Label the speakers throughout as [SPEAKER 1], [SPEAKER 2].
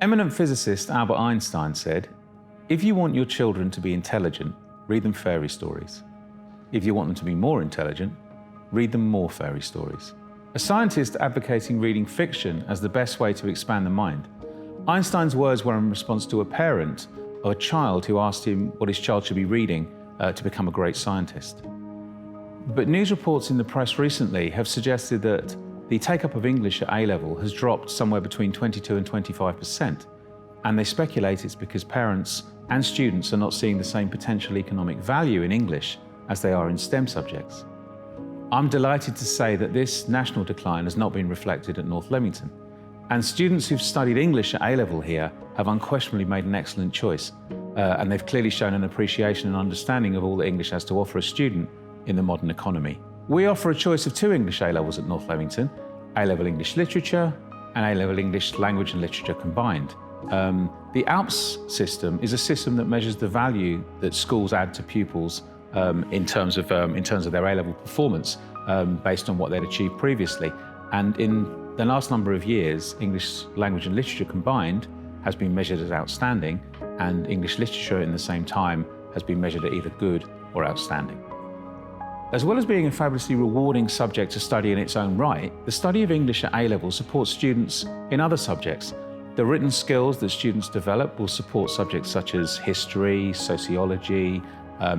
[SPEAKER 1] Eminent physicist Albert Einstein said, "If you want your children to be intelligent, read them fairy stories. If you want them to be more intelligent, read them more fairy stories." A scientist advocating reading fiction as the best way to expand the mind, Einstein's words were in response to a parent of a child who asked him what his child should be reading to become a great scientist. But news reports in the press recently have suggested that the take-up of English at A-level has dropped somewhere between 22 and 25%, and they speculate it's because parents and students are not seeing the same potential economic value in English as they are in STEM subjects. I'm delighted to say that this national decline has not been reflected at North Leamington, and students who've studied English at A-level here have unquestionably made an excellent choice, and they've clearly shown an appreciation and understanding of all that English has to offer a student in the modern economy. We offer a choice of 2 English A-levels at North Leamington, A-level English Literature and A-level English Language and Literature combined. The ALPS system is a system that measures the value that schools add to pupils in terms of their A-level performance based on what they'd achieved previously. And in the last number of years, English Language and Literature combined has been measured as outstanding, and English Literature in the same time has been measured at either good or outstanding. As well as being a fabulously rewarding subject to study in its own right, the study of English at A-level supports students in other subjects. The written skills that students develop will support subjects such as history, sociology,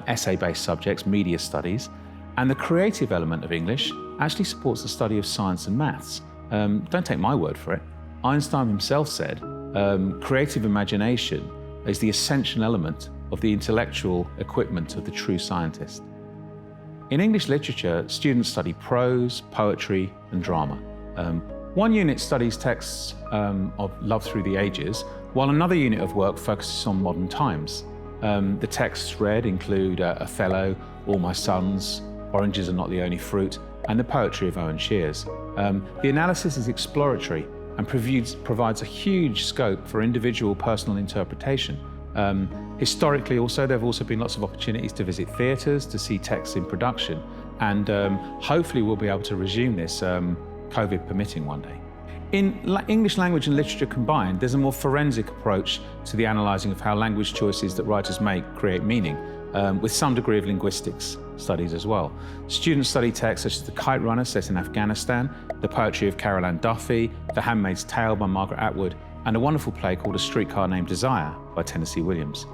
[SPEAKER 1] essay-based subjects, media studies, and the creative element of English actually supports the study of science and maths. Don't take my word for it. Einstein himself said, creative imagination is the essential element of the intellectual equipment of the true scientist. In English literature, students study prose, poetry, and drama. One unit studies texts of love through the ages, while another unit of work focuses on modern times. The texts read include Othello, All My Sons, Oranges Are Not the Only Fruit, and the poetry of Owen Shears. The analysis is exploratory and provides a huge scope for individual personal interpretation. Historically also, there have also been lots of opportunities to visit theatres, to see texts in production, and hopefully we'll be able to resume this, COVID permitting, one day. In English language and literature combined, there's a more forensic approach to the analysing of how language choices that writers make create meaning, with some degree of linguistics studies as well. Students study texts such as The Kite Runner, set in Afghanistan, the poetry of Carol Ann Duffy, The Handmaid's Tale by Margaret Atwood, and a wonderful play called A Streetcar Named Desire by Tennessee Williams.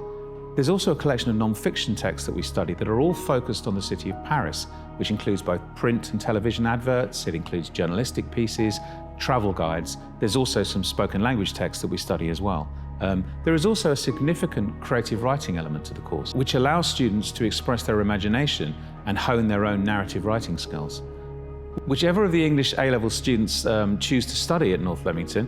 [SPEAKER 1] There's also a collection of non-fiction texts that we study that are all focused on the city of Paris, which includes both print and television adverts, it includes journalistic pieces, travel guides. There's also some spoken language texts that we study as well. There is also a significant creative writing element to the course, which allows students to express their imagination and hone their own narrative writing skills. Whichever of the English A-level students choose to study at North Leamington,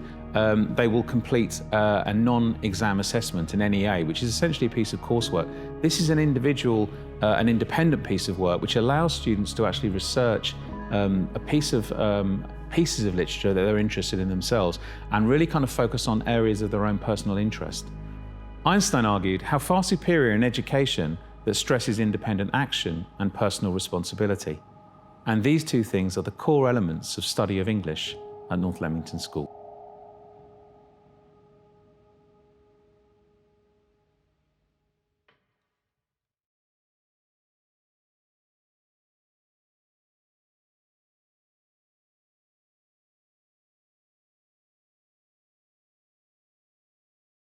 [SPEAKER 1] they will complete a non-exam assessment, an NEA, which is essentially a piece of coursework. This is an independent piece of work which allows students to actually research pieces of literature that they're interested in themselves and really kind of focus on areas of their own personal interest. Einstein argued how far superior an education that stresses independent action and personal responsibility. And these 2 things are the core elements of study of English at North Leamington School.